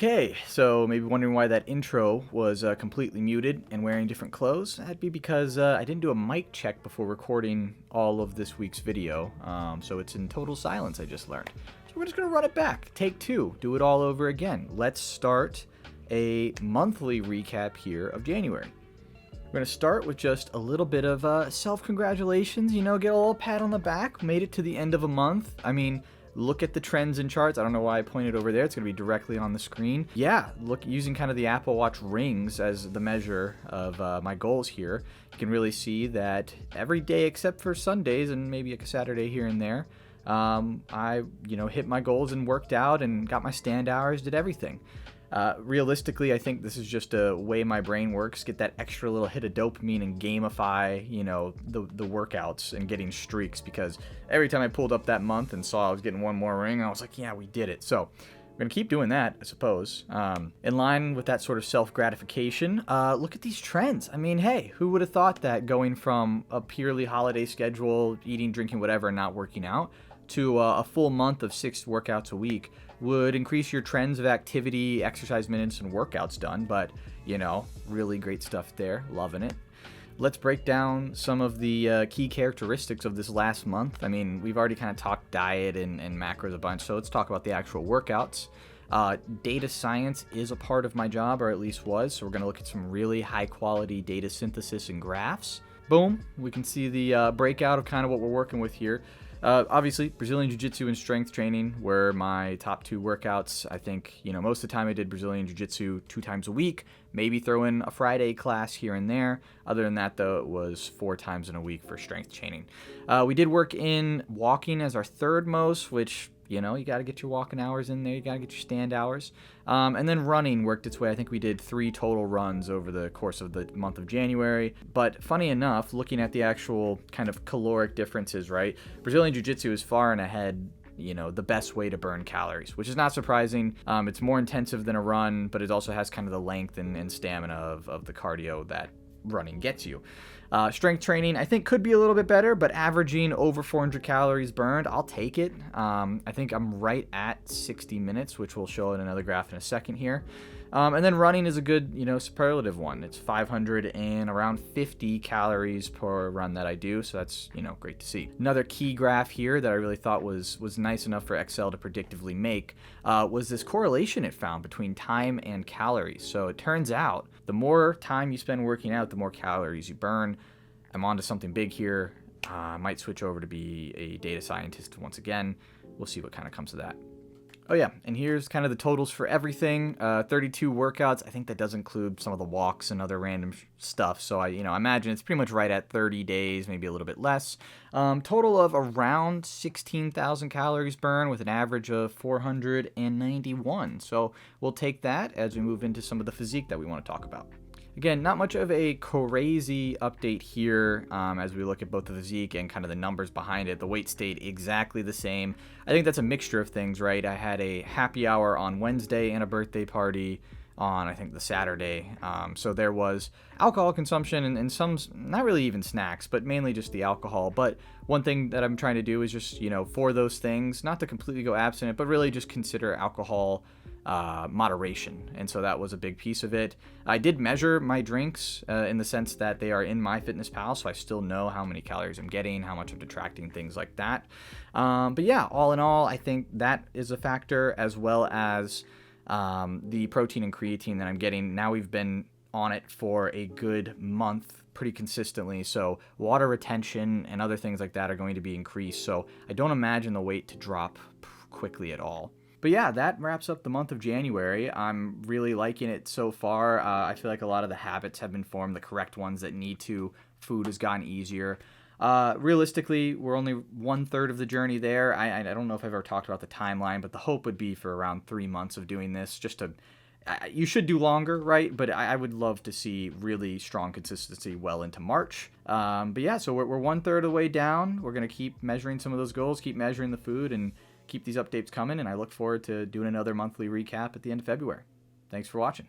Okay, so maybe wondering why that intro was completely muted and wearing different clothes. That'd be because I didn't do a mic check before recording all of this week's video, so it's in total silence, I just learned. So we're just going to run it back. Take two. Do it all over again. Let's start a monthly recap here of January. We're going to start with just a little bit of self-congratulations, get a little pat on the back. Made it to the end of a month. I mean, look at the trends and charts. I don't know why I pointed over there. It's going to be directly on the screen. Yeah, look, using kind of the Apple Watch rings as the measure of my goals here, you can really see that every day except for Sundays and maybe a Saturday here and there, I hit my goals and worked out and got my stand hours, did everything. Realistically, I think this is just a way my brain works. Get that extra little hit of dopamine and gamify, the workouts and getting streaks, because every time I pulled up that month and saw I was getting one more ring, I was like, yeah, we did it. So I'm going to keep doing that, I suppose. In line with that sort of self-gratification, look at these trends. I mean, hey, who would have thought that going from a purely holiday schedule, eating, drinking, whatever, and not working out, to a full month of 6 workouts a week would increase your trends of activity, exercise minutes, and workouts done. But, really great stuff there. Loving it. Let's break down some of the key characteristics of this last month. I mean, we've already kind of talked diet and macros a bunch, so let's talk about the actual workouts. Data science is a part of my job, or at least was, so we're going to look at some really high-quality data synthesis and graphs. Boom, we can see the breakout of kind of what we're working with here. Obviously, Brazilian Jiu-Jitsu and strength training were my top 2 workouts. I think, most of the time I did Brazilian Jiu-Jitsu 2 times a week, maybe throw in a Friday class here and there. Other than that, though, it was 4 times in a week for strength training. We did work in walking as our third most, which, you got to get your walking hours in there. You got to get your stand hours. And then running worked its way. I think we did 3 total runs over the course of the month of January. But funny enough, looking at the actual kind of caloric differences, right? Brazilian Jiu-Jitsu is far and ahead, the best way to burn calories, which is not surprising. It's more intensive than a run, but it also has kind of the length and stamina of the cardio that running gets you. Strength training, I think, could be a little bit better, but averaging over 400 calories burned, I'll take it. I think I'm right at 60 minutes, which we'll show in another graph in a second here. And then running is a good, superlative one. It's 500 and around 50 calories per run that I do, so that's, great to see. Another key graph here that I really thought was nice enough for Excel to predictively make was this correlation it found between time and calories. So it turns out the more time you spend working out, the more calories you burn. I'm onto something big here. I might switch over to be a data scientist once again. We'll see what kind of comes of that. Oh yeah, and here's kind of the totals for everything. 32 workouts. I think that does include some of the walks and other random stuff. So I imagine it's pretty much right at 30 days, maybe a little bit less. Total of around 16,000 calories burned with an average of 491. So we'll take that as we move into some of the physique that we want to talk about. Again, not much of a crazy update here as we look at both the physique and kind of the numbers behind it. The weight stayed exactly the same. I think that's a mixture of things, right? I had a happy hour on Wednesday and a birthday party on, I think, the Saturday. So there was alcohol consumption and some, not really even snacks, but mainly just the alcohol. But one thing that I'm trying to do is just, for those things, not to completely go abstinent, but really just consider alcohol moderation, and so that was a big piece of it. I did measure my drinks in the sense that they are in MyFitnessPal, so I still know how many calories I'm getting, how much I'm detracting, things like that. But yeah, all in all, I think that is a factor, as well as the protein and creatine that I'm getting. Now we've been on it for a good month pretty consistently, so water retention and other things like that are going to be increased, so I don't imagine the weight to drop quickly at all. But yeah, that wraps up the month of January. I'm really liking it so far. I feel like a lot of the habits have been formed, the correct ones that need to. Food has gotten easier. Realistically, we're only 1/3 of the journey there. I don't know if I've ever talked about the timeline, but the hope would be for around 3 months of doing this. You should do longer, right? But I would love to see really strong consistency well into March. But yeah, so we're 1/3 of the way down. We're going to keep measuring some of those goals, keep measuring the food, and keep these updates coming, and I look forward to doing another monthly recap at the end of February. Thanks for watching.